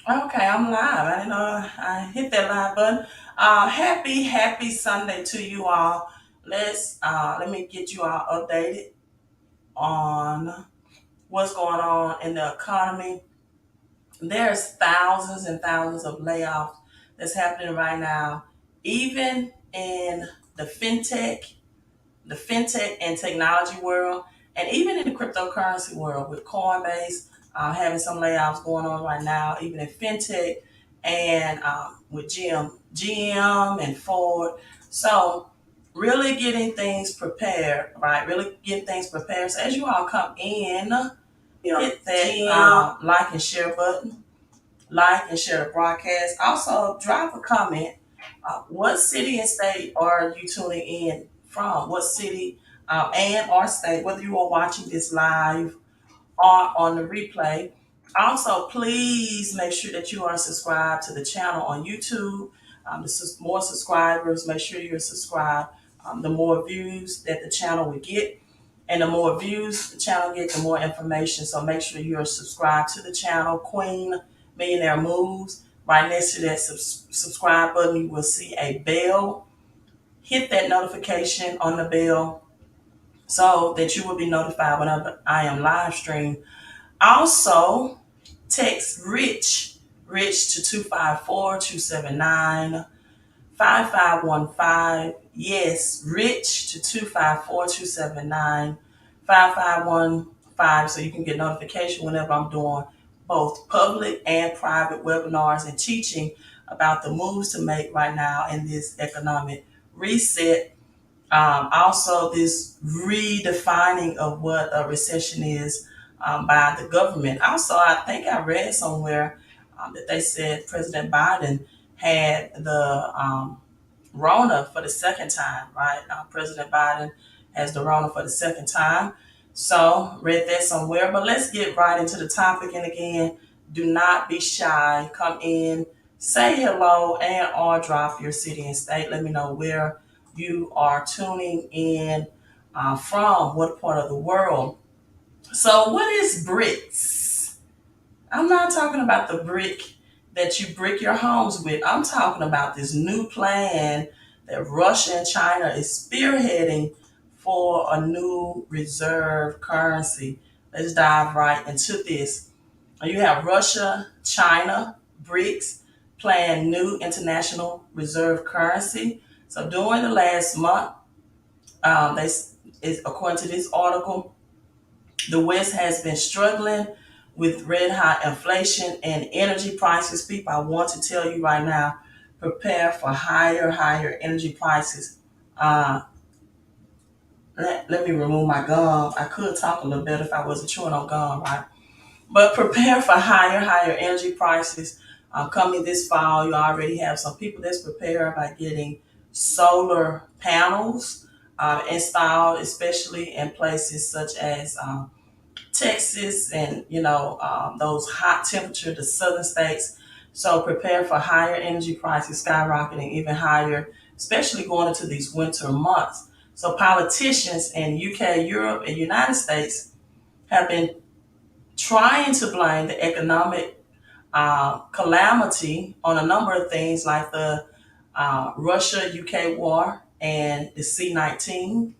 Okay, I'm live. I didn't know I hit that live button. Happy Sunday to you all. Let me get you all updated on what's going on in the economy. There's thousands and thousands of layoffs that's happening right now, even in the fintech and technology world, and even in the cryptocurrency world with Coinbase having some layoffs going on right now, even in fintech and with GM and Ford. So really getting things prepared, right? Really getting things prepared. So as you all come in, hit that like and share button, like and share the broadcast. Also, drop a comment. What city and state are you tuning in from? What city and or state, whether you are watching this live or on the replay. Also, please make sure that you are subscribed to the channel on YouTube. More subscribers, make sure you're subscribed. The more views that the channel will get, and the more views the channel gets, the more information. So make sure you're subscribed to the channel, Queen Millionaire Moves. Right next to that subscribe button, you will see a bell. Hit that notification on the bell so that you will be notified whenever I am live stream. Also, text Rich to 254-279-5515. Yes, Rich to 254-279-5515 so you can get notification whenever I'm doing both public and private webinars and teaching about the moves to make right now in this economic reset. Also, this redefining of what a recession is by the government. Also, I think I read somewhere that they said President Biden had the Rona for the second time, right? President Biden has the Rona for the second time. So, read that somewhere. But let's get right into the topic. And again, do not be shy. Come in, say hello, and or drop your city and state. Let me know where you are tuning in from, what part of the world. So, what is BRICS? I'm not talking about the brick that you brick your homes with. I'm talking about this new plan that Russia and China is spearheading for a new reserve currency. Let's dive right into this. You have Russia, China, BRICS plan new international reserve currency. So during the last month, according to this article, the West has been struggling with red hot inflation and energy prices. People, I want to tell you right now, prepare for higher energy prices. Uh, let me remove my gum. I could talk a little better if I wasn't chewing on gum, right? But prepare for higher energy prices coming this fall. You already have some people that's prepared by getting solar panels installed, especially in places such as Texas and those hot temperature, the southern states. So prepare for higher energy prices skyrocketing even higher, especially going into these winter months. So politicians in UK, Europe, and United States have been trying to blame the economic calamity on a number of things like the Russia UK war and the C-19.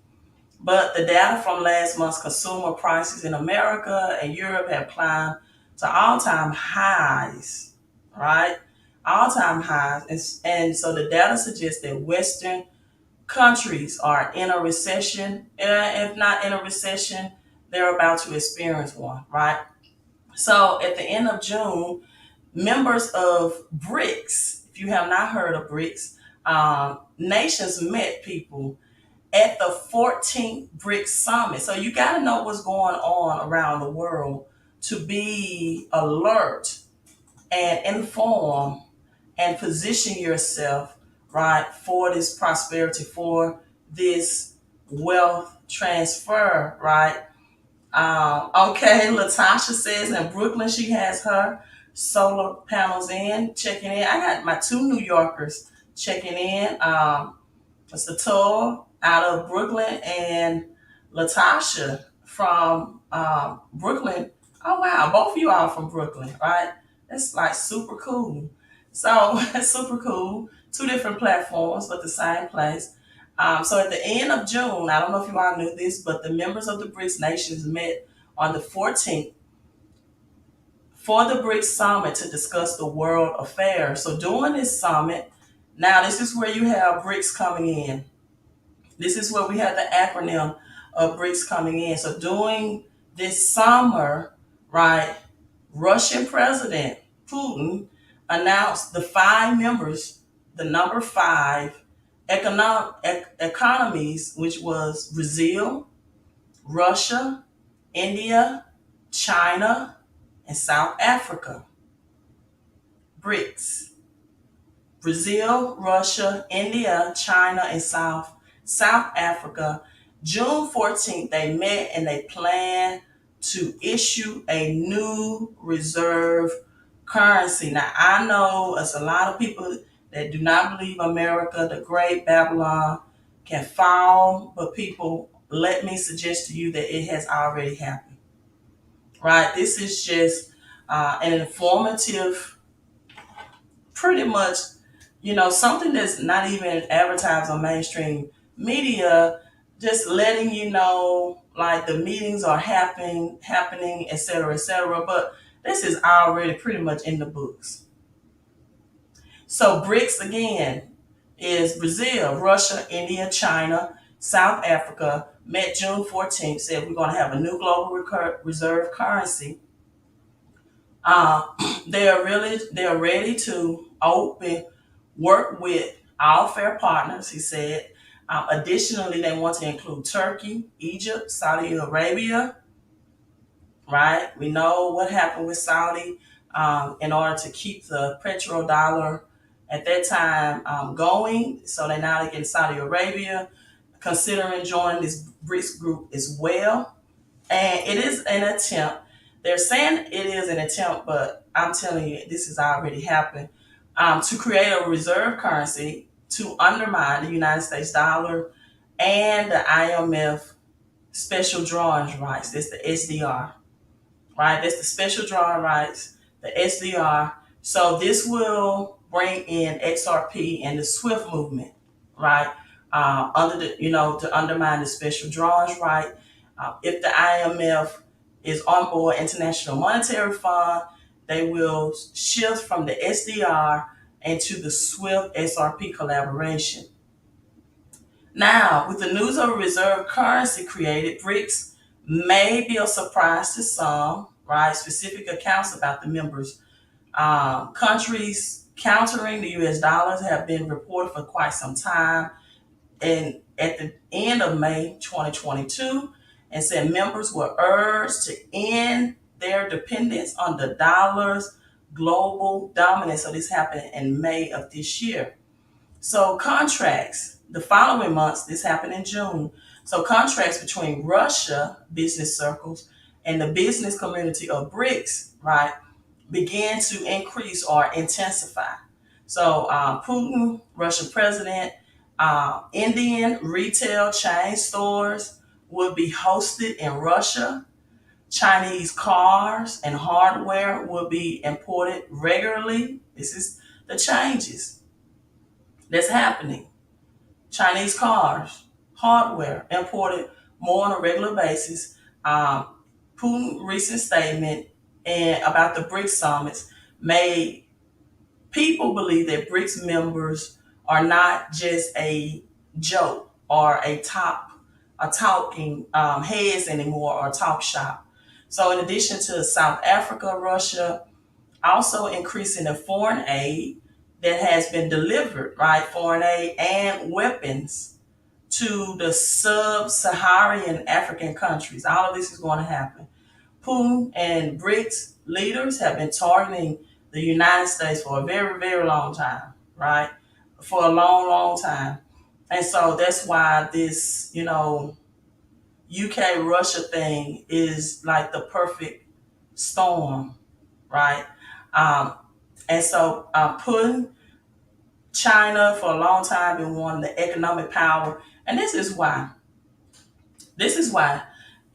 But the data from last month's consumer prices in America and Europe have climbed to all-time highs, right? All-time highs. And so the data suggests that Western countries are in a recession. If not in a recession, they're about to experience one, right? So at the end of June, members of BRICS, if you have not heard of BRICS, nations met people at the 14th BRICS Summit. So you got to know what's going on around the world to be alert and informed and position yourself, right, for this prosperity, for this wealth transfer, right? Okay, Latasha says in Brooklyn she has her solar panels in, checking in. I got my two New Yorkers checking in. It's the tour out of Brooklyn and Latasha from Brooklyn. Oh wow, both of you are from Brooklyn, right? That's like super cool. So that's super cool. Two different platforms, but the same place. So at the end of June, I don't know if you all knew this, but the members of the BRICS nations met on the 14th for the BRICS summit to discuss the world affairs. So during this summit, now this is where you have BRICS coming in. This is where we have the acronym of BRICS coming in. So during this summer, right, Russian President Putin announced the five members, the number five economies, which was Brazil, Russia, India, China, and South Africa. BRICS. Brazil, Russia, India, China, and South Africa. June 14th, they met and they planned to issue a new reserve currency. Now, I know there's a lot of people that do not believe America, the great Babylon, can fall, but people, let me suggest to you that it has already happened. Right? This is just an informative, pretty much, something that's not even advertised on mainstream media, just letting you know, like the meetings are happening, et cetera, et cetera. But this is already pretty much in the books. So BRICS again is Brazil, Russia, India, China, South Africa. Met June 14th, said we're going to have a new global reserve currency. Uh, they're ready to open work with all fair partners, he said. Additionally, they want to include Turkey, Egypt, Saudi Arabia, right? We know what happened with Saudi in order to keep the petrodollar at that time going. So they're getting Saudi Arabia, considering joining this BRICS group as well. And it is an attempt. They're saying it is an attempt, but I'm telling you, this has already happened to create a reserve currency to undermine the United States dollar and the IMF special drawing rights. That's the SDR, right? That's the special drawing rights, the SDR. So this will bring in XRP and the SWIFT movement, right? Under the, to undermine the special drawings right. If the IMF is on board, International Monetary Fund, they will shift from the SDR into the SWIFT XRP collaboration. Now, with the news of a reserve currency created, BRICS may be a surprise to some, right? Specific accounts about the members. Countries countering the US dollars have been reported for quite some time. And at the end of May 2022, and said members were urged to end their dependence on the dollar's global dominance. So this happened in May of this year. So contracts, the following months, this happened in June. So contracts between Russia business circles and the business community of BRICS, right, began to increase or intensify. So Putin, Russian president, Indian retail chain stores would be hosted in Russia. Chinese cars and hardware will be imported regularly. This is the changes that's happening. Chinese cars, hardware imported more on a regular basis. Putin's recent statement about the BRICS summits made people believe that BRICS members are not just a joke or a talking heads anymore or talk shop. So in addition to South Africa, Russia also increasing the foreign aid that has been delivered, right? Foreign aid and weapons to the sub-Saharan African countries. All of this is going to happen. Putin and BRICS leaders have been targeting the United States for a very, very long time, right? For a long, long time. And so that's why this, UK Russia thing is like the perfect storm, right? Um, and so Putin, China for a long time been wanting the economic power. And this is why.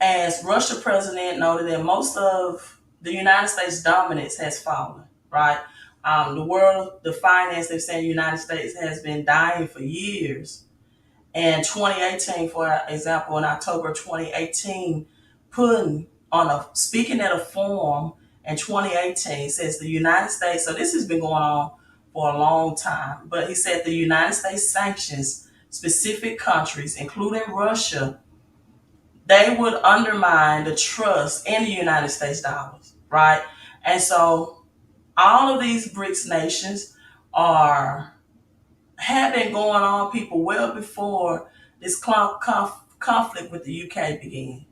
As Russia president noted that most of the United States dominance has fallen. right? The world, the finance, they're saying the United States has been dying for years. And 2018, for example, in October 2018, putting on a speaking at a forum in 2018 says the United States. So this has been going on for a long time, but he said the United States sanctions specific countries, including Russia, they would undermine the trust in the United States dollars, right? And so all of these BRICS nations are have been going on, people, well before this conflict with the UK began.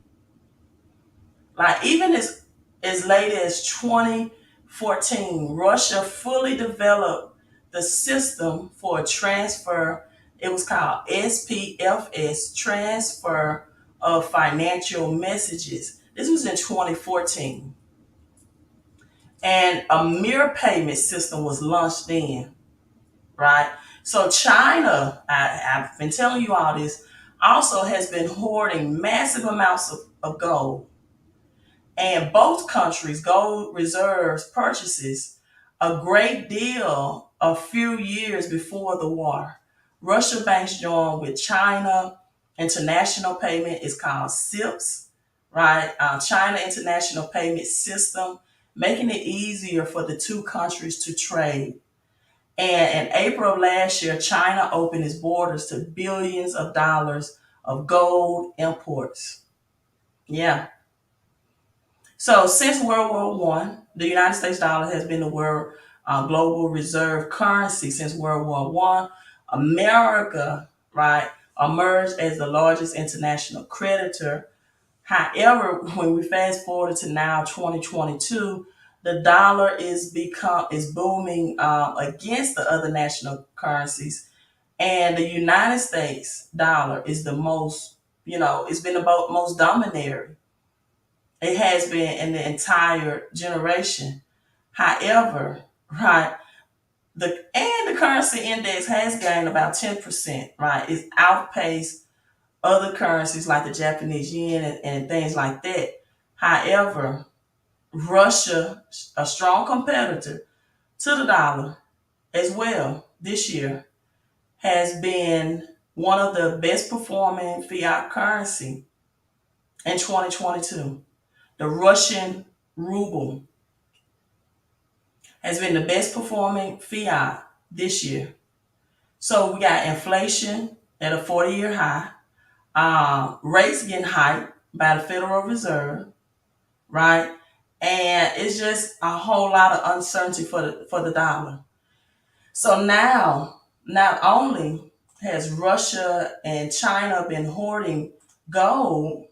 Like even as late as 2014, Russia fully developed the system for a transfer. It was called SPFS, Transfer of Financial Messages. This was in 2014. And a mirror payment system was launched then, right? So China, I've been telling you all this, also has been hoarding massive amounts of gold. And both countries' gold reserves purchases a great deal a few years before the war. Russia banks joined with China. International payment is called SIPS, right? China International Payment System, making it easier for the two countries to trade. And in April of last year, China opened its borders to billions of dollars of gold imports. Yeah. So since World War One, the United States dollar has been the world global reserve currency since World War One. America, right, emerged as the largest international creditor. However, when we fast forward to now 2022, the dollar is booming against the other national currencies, and the United States dollar is the most, it's been the most dominatory. It has been in the entire generation. However, right, the currency index has gained about 10%, right? It's outpaced other currencies like the Japanese yen and things like that. However, Russia, a strong competitor to the dollar as well this year, has been one of the best performing fiat currency in 2022. The Russian ruble has been the best performing fiat this year. So we got inflation at a 40-year high, rates getting hiked by the Federal Reserve, right? And it's just a whole lot of uncertainty for the dollar. So now, not only has Russia and China been hoarding gold,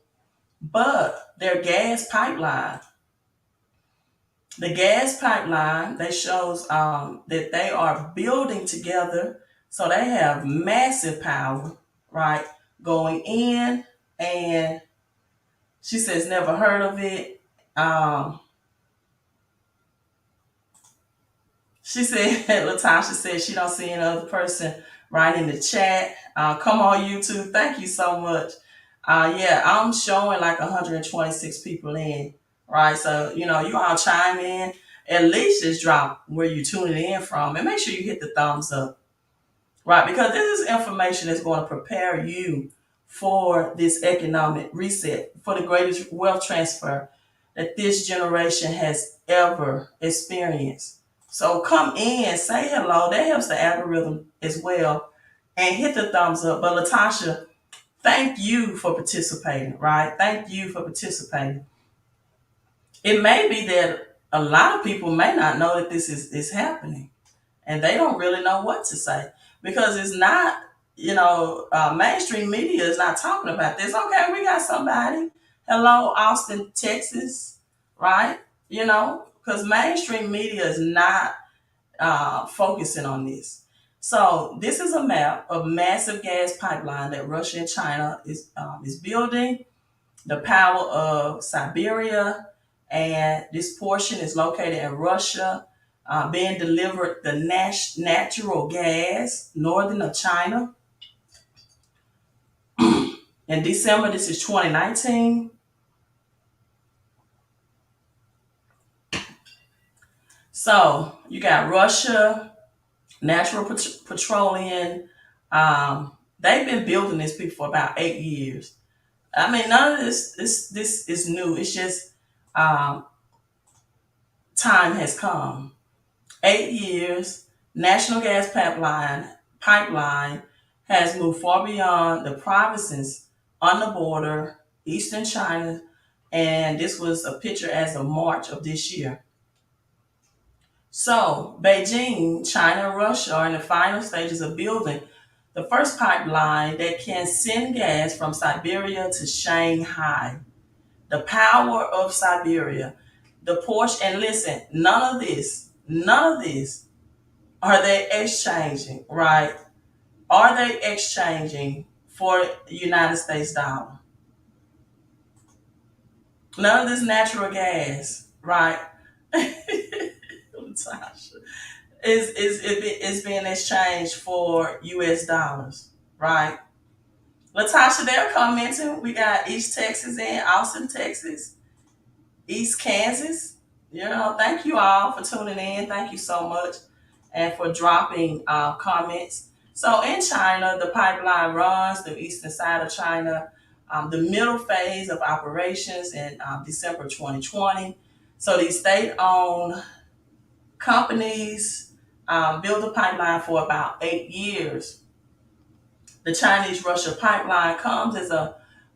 but their gas pipeline, the gas pipeline, they shows that they are building together. So they have massive power, right, going in. And she says never heard of it. She said, Latasha said she don't see any other person right in the chat. Come on, YouTube. Thank you so much. Yeah, I'm showing like 126 people in, right? So, you all chime in. At least just drop where you're tuning in from and make sure you hit the thumbs up, right? Because this is information that's going to prepare you for this economic reset, for the greatest wealth transfer that this generation has ever experienced. So come in, say hello. That helps the algorithm as well. And hit the thumbs up. But Latasha, thank you for participating, right? Thank you for participating. It may be that a lot of people may not know that this is happening and they don't really know what to say because it's not, mainstream media is not talking about this. Okay, we got somebody. Hello, Austin, Texas, right? Because mainstream media is not focusing on this. So this is a map of massive gas pipeline that Russia and China is building. The power of Siberia, and this portion is located in Russia, being delivered the natural gas northern of China. In December, this is 2019. So you got Russia, natural petroleum. They've been building this people for about 8 years. I mean, none of this is new. It's just um, time has come. 8 years, national gas pipeline has moved far beyond the provinces on the border, eastern China, and this was a picture as of March of this year. So, Beijing, China, and Russia are in the final stages of building the first pipeline that can send gas from Siberia to Shanghai. The power of Siberia, the Porsche, and listen, none of this are they exchanging, right? Are they exchanging for the United States dollar? None of this natural gas, right? Latasha, is being exchanged for US dollars, right? Latasha, they're commenting. We got East Texas and Austin, Texas, East Kansas. Thank you all for tuning in. Thank you so much and for dropping comments. So in China, the pipeline runs the eastern side of China, the middle phase of operations in December 2020. So these state-owned companies built the pipeline for about 8 years. The Chinese-Russia pipeline comes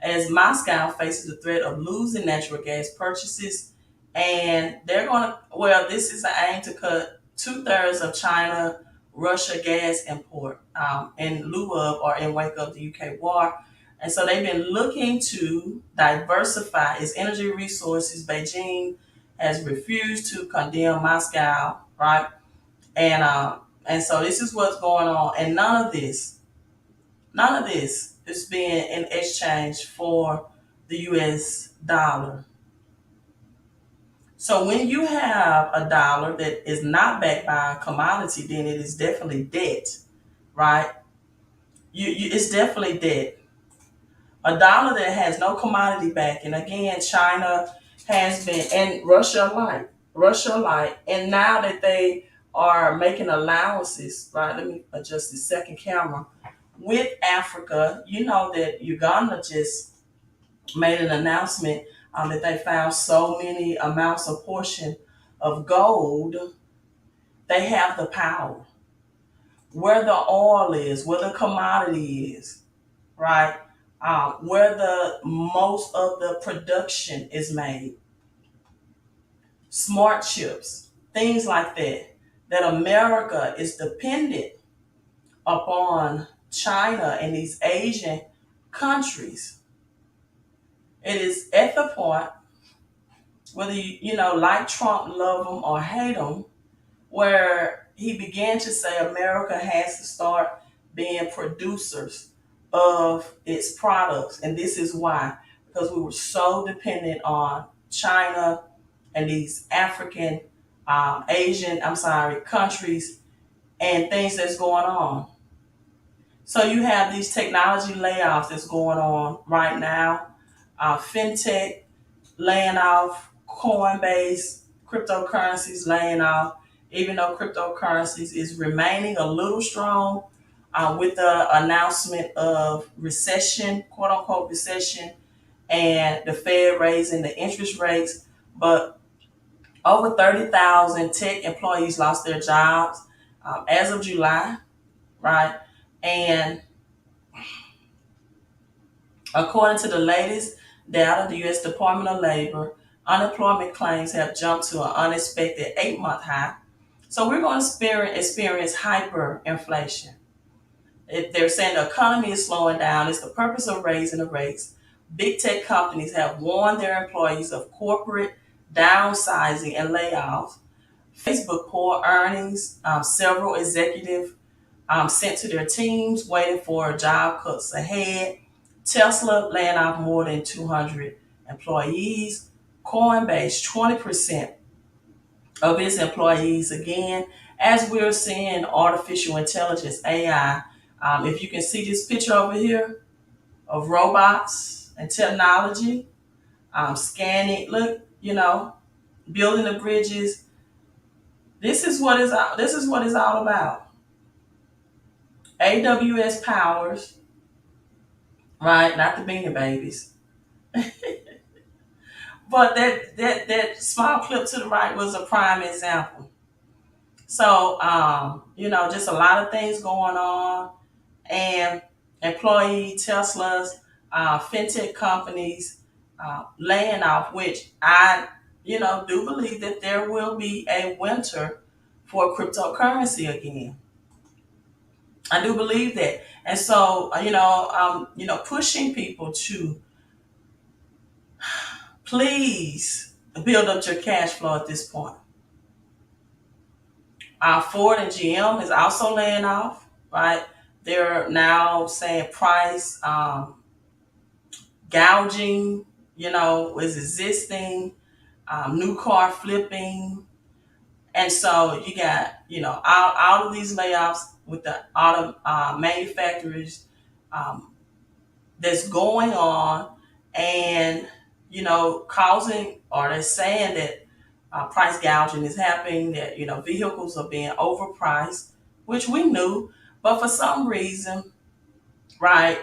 as Moscow faces the threat of losing natural gas purchases, and they're going to. Well, this is an aim to cut 2/3 of China Russia gas import in lieu of or in wake of the UK war. And so they've been looking to diversify its energy resources. Beijing has refused to condemn Moscow, right? And so this is what's going on, and none of this is being in exchange for the US dollar. So when you have a dollar that is not backed by a commodity, then it is definitely debt, right? It's definitely debt. A dollar that has no commodity backing. Again, China has been, and Russia alike, and now that they are making allowances, right? Let me adjust the second camera with Africa. You know that Uganda just made an announcement that they found so many amounts of portion of gold. They have the power where the oil is, where the commodity is, right? Where the most of the production is made, smart chips, things like that. That America is dependent upon China and these Asian countries. It is at the point, whether you like Trump, love him or hate him, where he began to say America has to start being producers of its products. And this is why, because we were so dependent on China and these African, Asian, countries and things that's going on. So you have these technology layoffs that's going on right now. Fintech laying off, Coinbase, cryptocurrencies laying off, even though cryptocurrencies is remaining a little strong with the announcement of recession, quote unquote recession, and the Fed raising the interest rates. But over 30,000 tech employees lost their jobs as of July, right? And according to the latest data, the U.S. Department of Labor, unemployment claims have jumped to an unexpected 8-month high. So we're going to experience hyperinflation. If they're saying the economy is slowing down, it's the purpose of raising the rates. Big tech companies have warned their employees of corporate downsizing and layoffs. Facebook poor earnings, several executives sent to their teams waiting for job cuts ahead. Tesla laying off more than 200 employees. Coinbase, 20% of its employees, again, as we're seeing artificial intelligence, AI. If you can see this picture over here of robots and technology, scanning, look, building the bridges, This is what it's all about. AWS powers, right? Not the Beanie Babies, but that small clip to the right was a prime example. So, just a lot of things going on, and employee Teslas, fintech companies laying off, which I, do believe that there will be a winter for cryptocurrency again. I do believe that, and so pushing people to please build up your cash flow at this point. Ford and GM is also laying off, right? They're now saying price gouging, is existing, new car flipping. And so you got, all of these layoffs with the auto manufacturers that's going on, and, causing, or they're saying that price gouging is happening, that, vehicles are being overpriced, which we knew, but for some reason, right,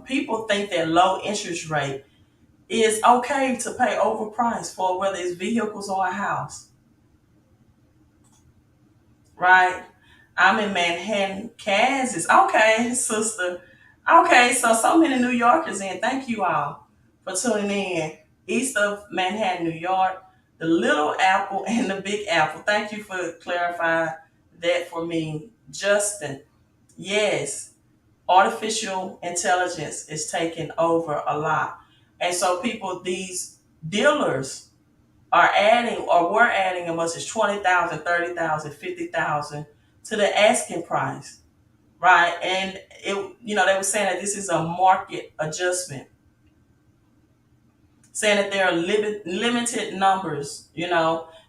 people think that low interest rate is okay to pay overpriced for, whether it's vehicles or a house, right? I'm in Manhattan, Kansas. Okay, sister. Okay, so many New Yorkers in. Thank you all for tuning in. East of Manhattan, New York, the Little Apple and the Big Apple. Thank you for clarifying that for me, Justin. Yes, artificial intelligence is taking over a lot. And so people, these dealers are adding, or were adding as much as 20,000, 30,000, 50,000 to the asking price, right? And they were saying that this is a market adjustment, saying that there are limited numbers,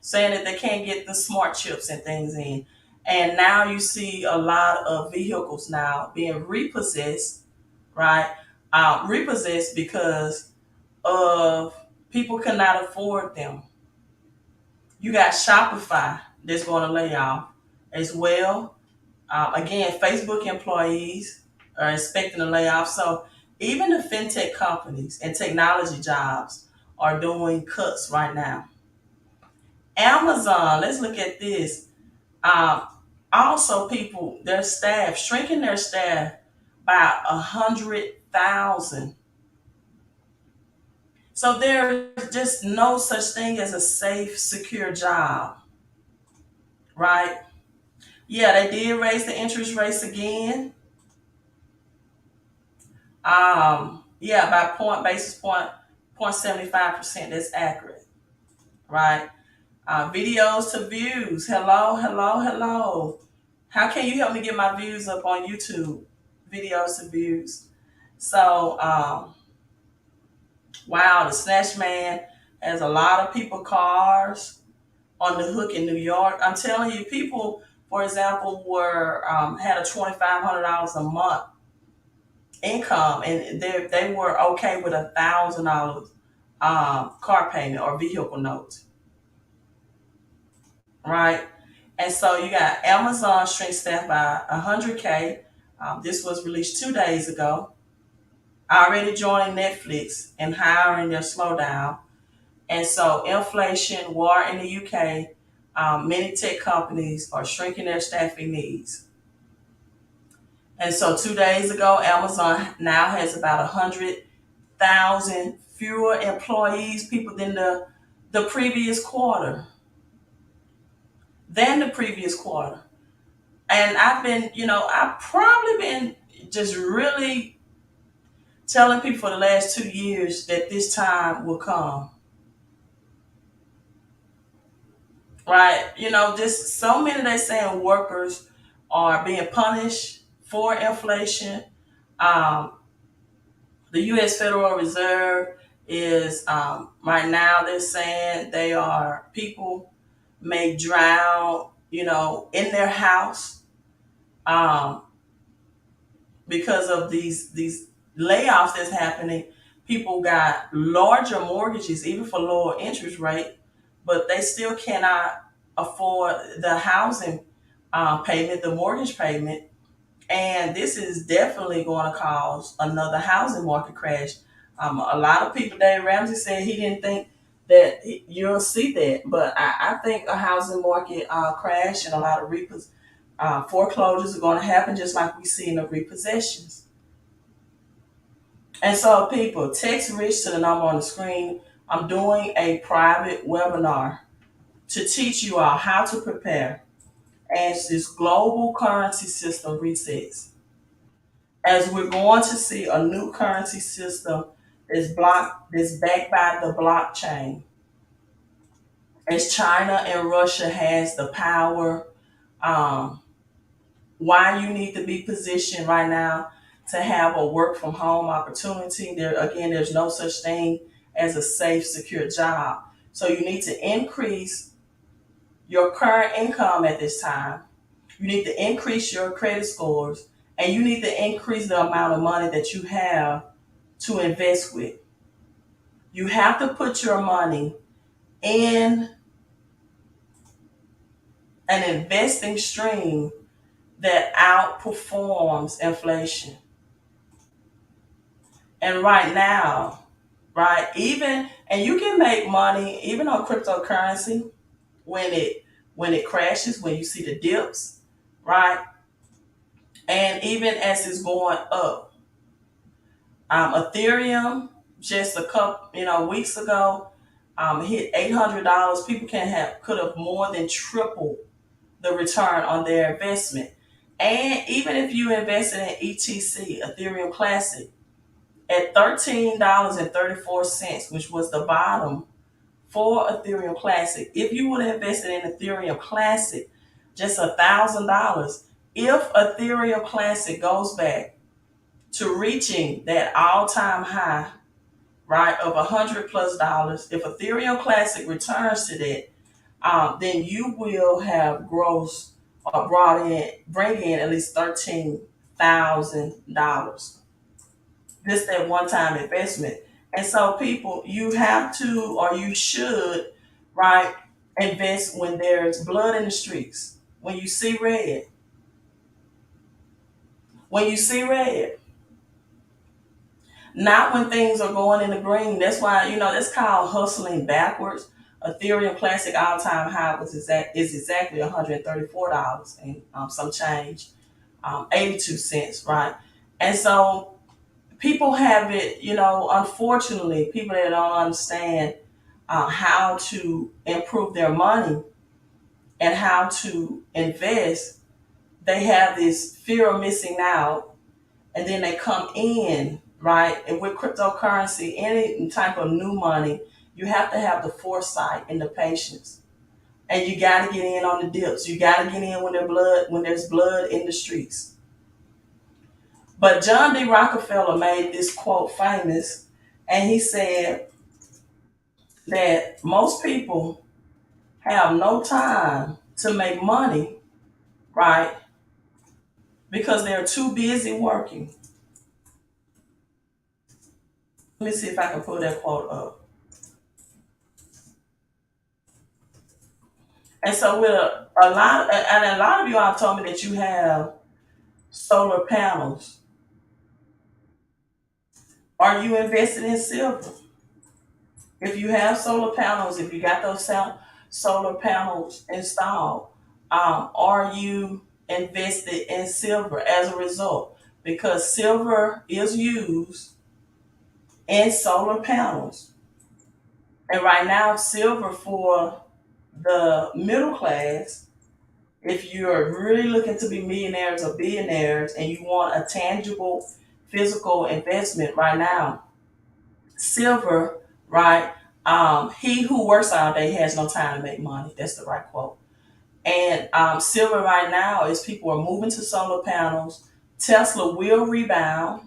saying that they can't get the smart chips and things in. And now you see a lot of vehicles now being repossessed, right? Repossessed because of people cannot afford them. You got Shopify that's going to lay off as well. Again, Facebook employees are expecting a layoff. So even the fintech companies and technology jobs are doing cuts right now. Amazon, let's look at this. Um, Also, people, their staff, shrinking their staff by 100,000. So there's just no such thing as a safe, secure job, right? Yeah, they did raise the interest rates again. Yeah, by point 0.75%. That's accurate, right? Videos to views. Hello, hello, hello. How can you help me get my views up on YouTube? Videos to views. So, wow, the Snatch Man has a lot of people cars on the hook in New York. I'm telling you, people, for example, were had a $2,500 a month income, and they were okay with $1,000 car payment or vehicle note, right? And so you got Amazon shrink staff by 100K. This was released 2 days ago. Already joining Netflix and hiring their slowdown. And so inflation, war in the UK, many tech companies are shrinking their staffing needs. And so 2 days ago, Amazon now has about 100,000 fewer employees, people than the previous quarter, than the previous quarter. And I've probably been just really telling people for the last 2 years that this time will come, right? Just so many, they saying workers are being punished for inflation. Um, the U.S. Federal Reserve is right now, they're saying people may drown, in their house, um, because of these layoffs that's happening. People got larger mortgages, even for lower interest rate, but they still cannot afford the housing payment, the mortgage payment. And this is definitely going to cause another housing market crash. A lot of people, Dave Ramsey said he didn't think that you'll see that, but I think a housing market crash and a lot of foreclosures are going to happen just like we see in the repossessions. And so, people, text Rich to the number on the screen. I'm doing a private webinar to teach you all how to prepare as this global currency system resets. As we're going to see a new currency system that's backed by the blockchain. As China and Russia has the power, um, why you need to be positioned right now to have a work from home opportunity. There again, there's no such thing as a safe, secure job. So you need to increase your current income at this time. You need to increase your credit scores, and you need to increase the amount of money that you have to invest with. You have to put your money in an investing stream that outperforms inflation. And right now, right, even and you can make money even on cryptocurrency when it crashes, when you see the dips, right? And even as it's going up. Ethereum just a couple weeks ago hit $800. People could have more than tripled the return on their investment. And even if you invested in ETC, Ethereum Classic, at $13.34, which was the bottom for Ethereum Classic, if you would have invested in Ethereum Classic, just $1,000, if Ethereum Classic goes back to reaching that all-time high, right, of $100+, if Ethereum Classic returns to that, then you will have gross or bring in at least $13,000. Just that one-time investment. And so, people, you have to, or you should, right, invest when there's blood in the streets. When you see red. When you see red. Not when things are going in the green. That's why, that's called hustling backwards. Ethereum Classic all-time high is exactly $134 and some change, 82 cents, right? And so people have it, unfortunately, people that don't understand how to improve their money and how to invest, they have this fear of missing out, and then they come in, right? And with cryptocurrency, any type of new money, you have to have the foresight and the patience. And you got to get in on the dips. You got to get in when there's blood in the streets. But John D. Rockefeller made this quote famous, and he said that most people have no time to make money, right? Because they're too busy working. Let me see if I can pull that quote up. And so with a lot of you all told me that you have solar panels. Are you invested in silver? If you have solar panels, if you got those solar panels installed, are you invested in silver as a result? Because silver is used in solar panels. And right now, silver for the middle class, if you're really looking to be millionaires or billionaires and you want a tangible physical investment right now, silver, right? He who works all day has no time to make money. That's the right quote. And silver right now is people are moving to solar panels. Tesla will rebound.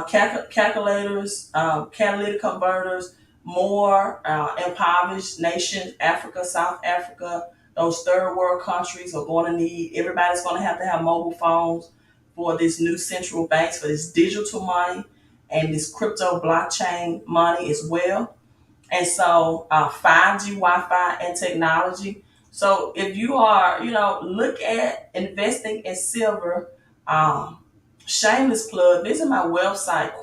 Calculators, catalytic converters, more impoverished nations, Africa, South Africa, those third world countries are going to need, everybody's going to have mobile phones for this new central banks, for this digital money and this crypto blockchain money as well. And so 5G, Wi-Fi, and technology. So if you are, look at investing in silver, um, shameless plug, visit my website,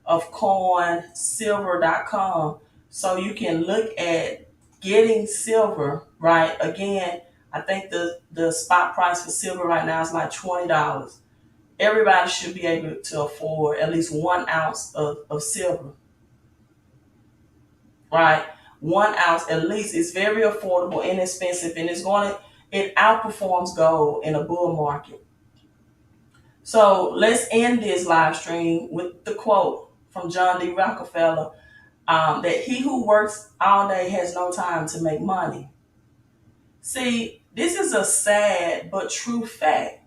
queenofcoinsilver.com, so you can look at getting silver, right? Again, I think the spot price for silver right now is like $20. Everybody should be able to afford at least 1 ounce of silver, right? 1 ounce at least is very affordable, inexpensive, and it outperforms gold in a bull market. So let's end this live stream with the quote from John D. Rockefeller, that he who works all day has no time to make money. See, this is a sad but true fact.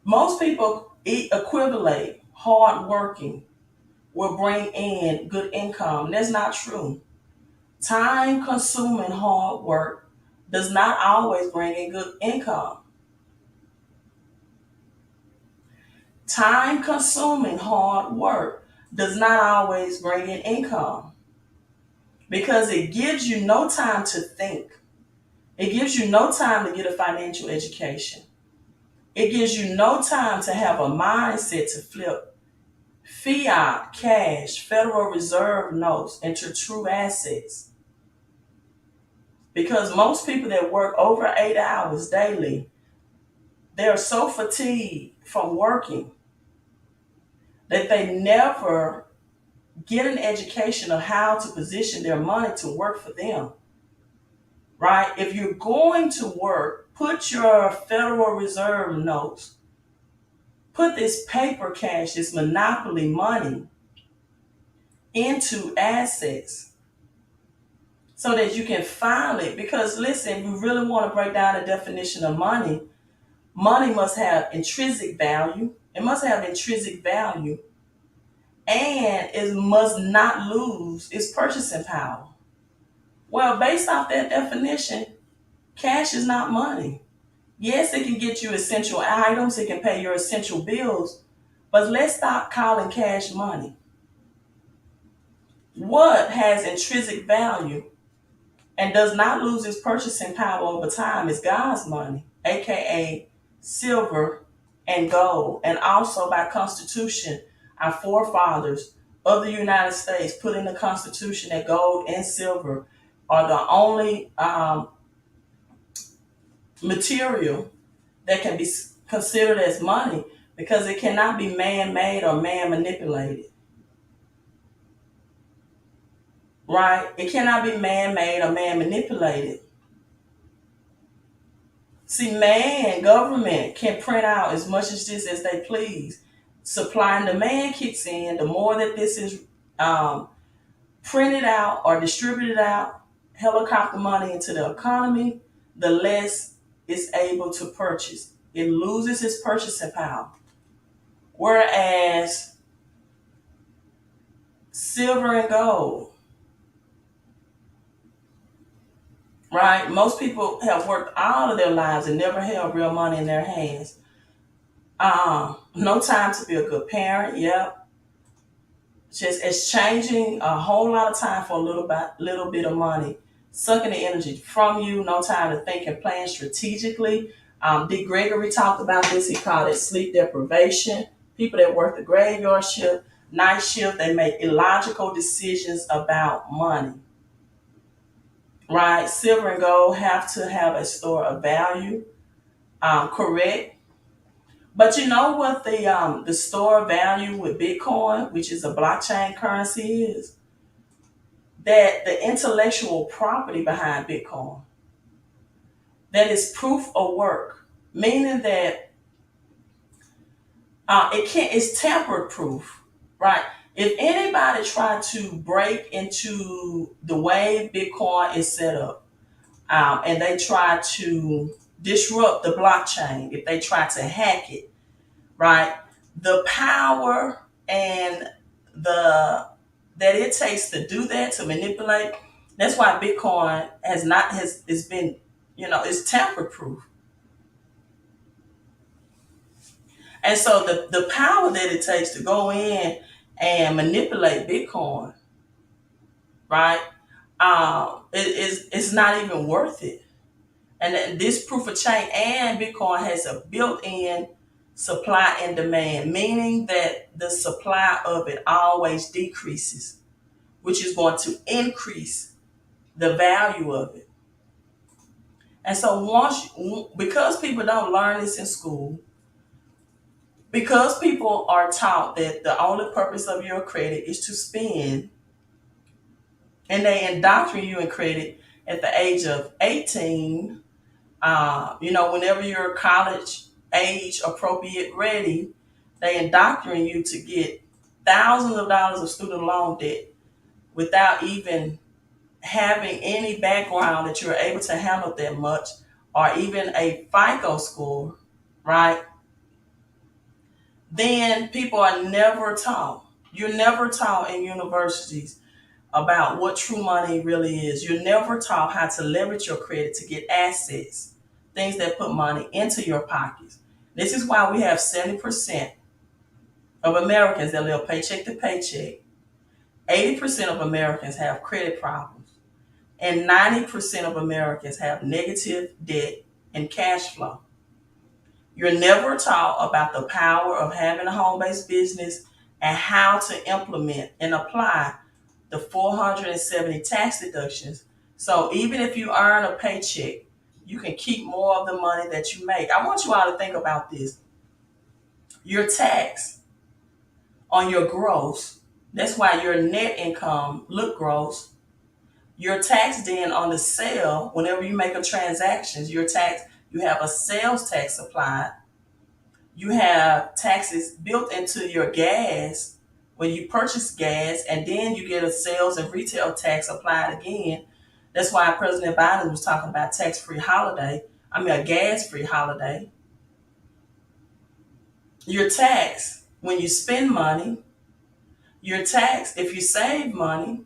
Most people equivalent hard working will bring in good income. That's not true. Time consuming hard work does not always bring in good income. Time consuming hard work does not always bring in income because it gives you no time to think. It gives you no time to get a financial education. It gives you no time to have a mindset to flip fiat, cash, Federal Reserve notes into true assets. Because most people that work over 8 hours daily, they're so fatigued from working that they never get an education of how to position their money to work for them, right? If you're going to work, put your Federal Reserve notes, put this paper cash, this monopoly money into assets so that you can file it. Because listen, we really want to break down the definition of money. Money must have intrinsic value. It must have intrinsic value, and it must not lose its purchasing power. Well, based off that definition, cash is not money. Yes, it can get you essential items, it can pay your essential bills, but let's stop calling cash money. What has intrinsic value and does not lose its purchasing power over time is God's money, aka silver and gold. And also by Constitution, our forefathers of the United States put in the Constitution that gold and silver are the only material that can be considered as money because it cannot be man-made or man-manipulated. Right? It cannot be man-made or man-manipulated. See, government can print out as much as this as they please. Supply and demand kicks in. The more that this is printed out or distributed out, helicopter money into the economy, the less it's able to purchase. It loses its purchasing power. Whereas silver and gold, right? Most people have worked all of their lives and never held real money in their hands. No time to be a good parent. Yep. Just exchanging a whole lot of time for a little bit of money, sucking the energy from you. No time to think and plan strategically. Dick Gregory talked about this. He called it sleep deprivation. People that work the graveyard shift, night shift, they make illogical decisions about money. Right? Silver and gold have to have a store of value. Correct. But you know what the store of value with Bitcoin, which is a blockchain currency, is? That the intellectual property behind Bitcoin, that is proof of work, meaning that it's tamper proof, right? If anybody tried to break into the way Bitcoin is set up, and they try to disrupt the blockchain, if they try to hack it, right? The power and the that it takes to do that, to manipulate. That's why Bitcoin has been, it's tamper proof. And so the power that it takes to go in and manipulate Bitcoin, right? it's not even worth it. And this proof of chain and Bitcoin has a built-in supply and demand, meaning that the supply of it always decreases, which is going to increase the value of it. And so because people don't learn this in school, because people are taught that the only purpose of your credit is to spend, and they indoctrinate you in credit at the age of 18, whenever you're college age appropriate ready, they indoctrinate you to get thousands of dollars of student loan debt without even having any background that you're able to handle that much, or even a FICO score, right? Then people are never taught. You're never taught in universities about what true money really is. You're never taught how to leverage your credit to get assets, things that put money into your pockets. This is why we have 70% of Americans that live paycheck to paycheck. 80% of Americans have credit problems. And 90% of Americans have negative debt and cash flow. You're never taught about the power of having a home-based business and how to implement and apply the 470 tax deductions. So even if you earn a paycheck, you can keep more of the money that you make. I want you all to think about this. Your tax on your gross, that's why your net income look gross. Your tax then on the sale, whenever you make a transaction, you have a sales tax applied. You have taxes built into your gas when you purchase gas, and then you get a sales and retail tax applied again. That's why President Biden was talking about tax-free holiday. A gas-free holiday. You're taxed when you spend money. You're taxed if you save money.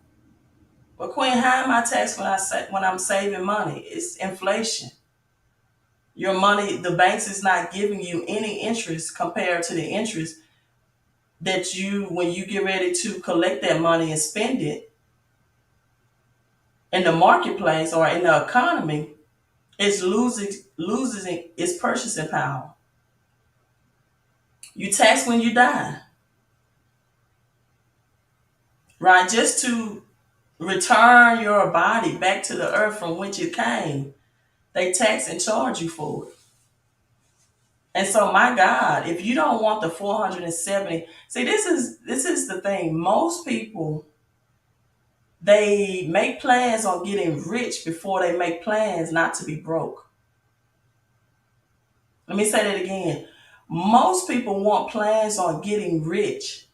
But Queen, how am I taxed when I'm saving money? It's inflation. Your money, the banks is not giving you any interest compared to the interest that when you get ready to collect that money and spend it in the marketplace or in the economy, it's losing its purchasing power. You tax when you die, right? Just to return your body back to the earth from which it came, they tax and charge you for it. And so, my God, if you don't want the 470, see, this is the thing. Most people, they make plans on getting rich before they make plans not to be broke. Let me say that again. Most people want plans on getting rich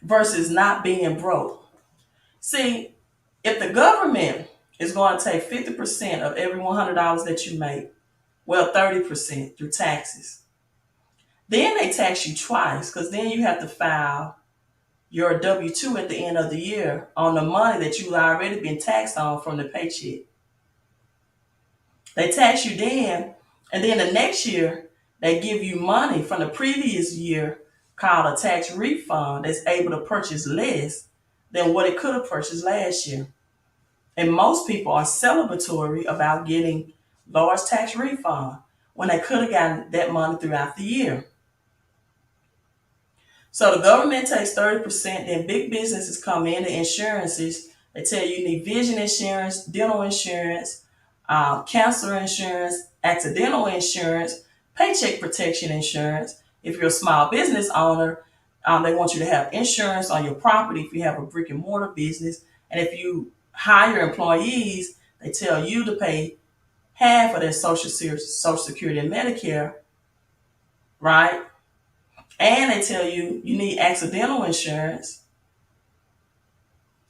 versus not being broke. See, if the government is going to take 50% of every $100 that you make, well, 30% through taxes, then they tax you twice, because then you have to file your W-2 at the end of the year on the money that you've already been taxed on from the paycheck. They tax you then, and then the next year, they give you money from the previous year called a tax refund that's able to purchase less than what it could have purchased last year. And most people are celebratory about getting large tax refund when they could have gotten that money throughout the year. So the government takes 30%, then big businesses come in, the insurances. They tell you need vision insurance, dental insurance, cancer insurance, accidental insurance, paycheck protection insurance. If you're a small business owner, they want you to have insurance on your property if you have a brick and mortar business. And if you hire employees, they tell you to pay half of their Social Security and Medicare, right? And they tell you need accidental insurance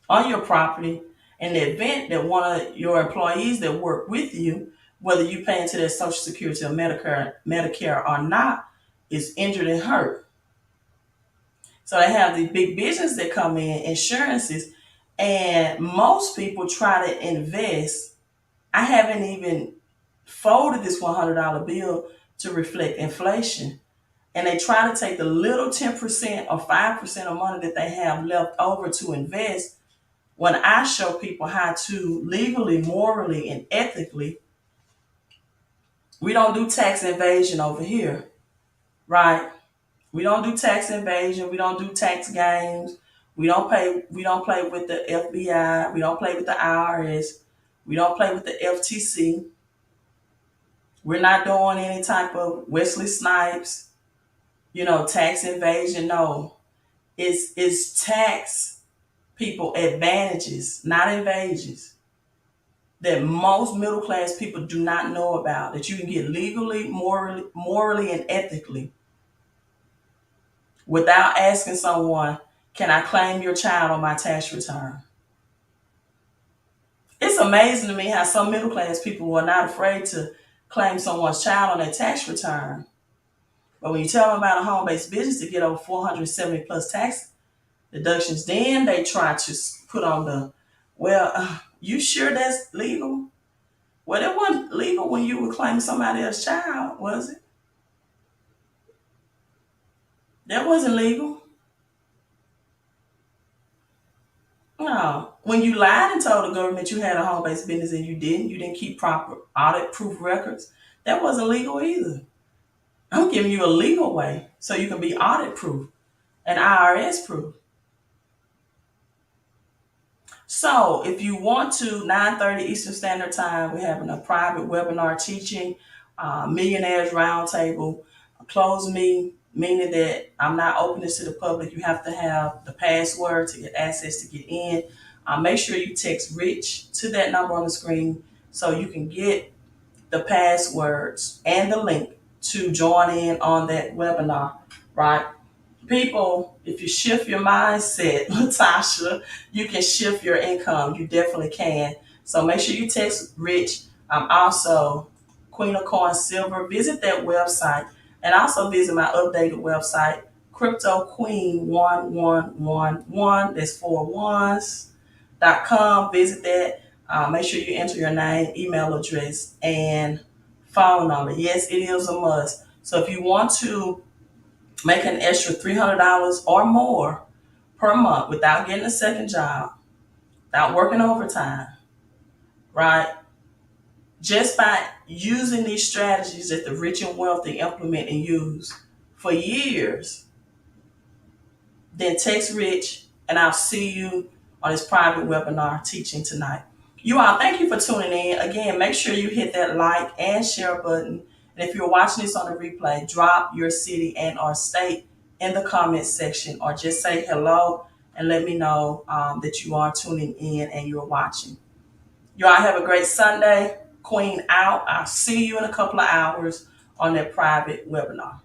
on your property in the event that one of your employees that work with you, whether you pay into their Social Security or Medicare or not, is injured and hurt. So they have these big businesses that come in, insurances, and most people try to invest. I haven't even folded this $100 bill to reflect inflation. And they try to take the little 10% or 5% of money that they have left over to invest when I show people how to legally, morally, and ethically, we don't do tax evasion over here, right? We don't do tax evasion. We don't do tax games. We don't pay. We don't play with the FBI. We don't play with the IRS. We don't play with the FTC. We're not doing any type of Wesley Snipes, tax invasion. No, it's tax people advantages, not invasions, that most middle class people do not know about. That you can get legally, morally, and ethically without asking someone, "Can I claim your child on my tax return?" It's amazing to me how some middle class people are not afraid to claim someone's child on their tax return. But when you tell them about a home based business to get over 470 plus tax deductions, then they try to put on you sure that's legal? Well, it wasn't legal when you were claiming somebody else's child, was it? That wasn't legal. No. When you lied and told the government you had a home based business and you didn't keep proper audit proof records, that wasn't legal either. I'm giving you a legal way so you can be audit proof and IRS proof. So if you want to, 9:30 Eastern Standard Time, we're having a private webinar teaching Millionaires Roundtable. Close me, meaning that I'm not opening this to the public. You have to have the password to get access to get in. Make sure you text Rich to that number on the screen so you can get the passwords and the link to join in on that webinar, right? People, if you shift your mindset, Latasha, you can shift your income. You definitely can. So make sure you text Rich. I'm also Queen of Coin Silver. Visit that website and also visit my updated website, Crypto Queen 1111. That's 4 ones.com. Visit that. Make sure you enter your name, email address, and phone number. Yes, it is a must. So if you want to make an extra $300 or more per month without getting a second job, without working overtime, right? Just by using these strategies that the rich and wealthy implement and use for years, then text Rich and I'll see you on this private webinar teaching tonight. You all, thank you for tuning in. Again, make sure you hit that like and share button. And if you're watching this on the replay, drop your city and or state in the comments section or just say hello and let me know that you are tuning in and you're watching. You all have a great Sunday. Queen out. I'll see you in a couple of hours on that private webinar.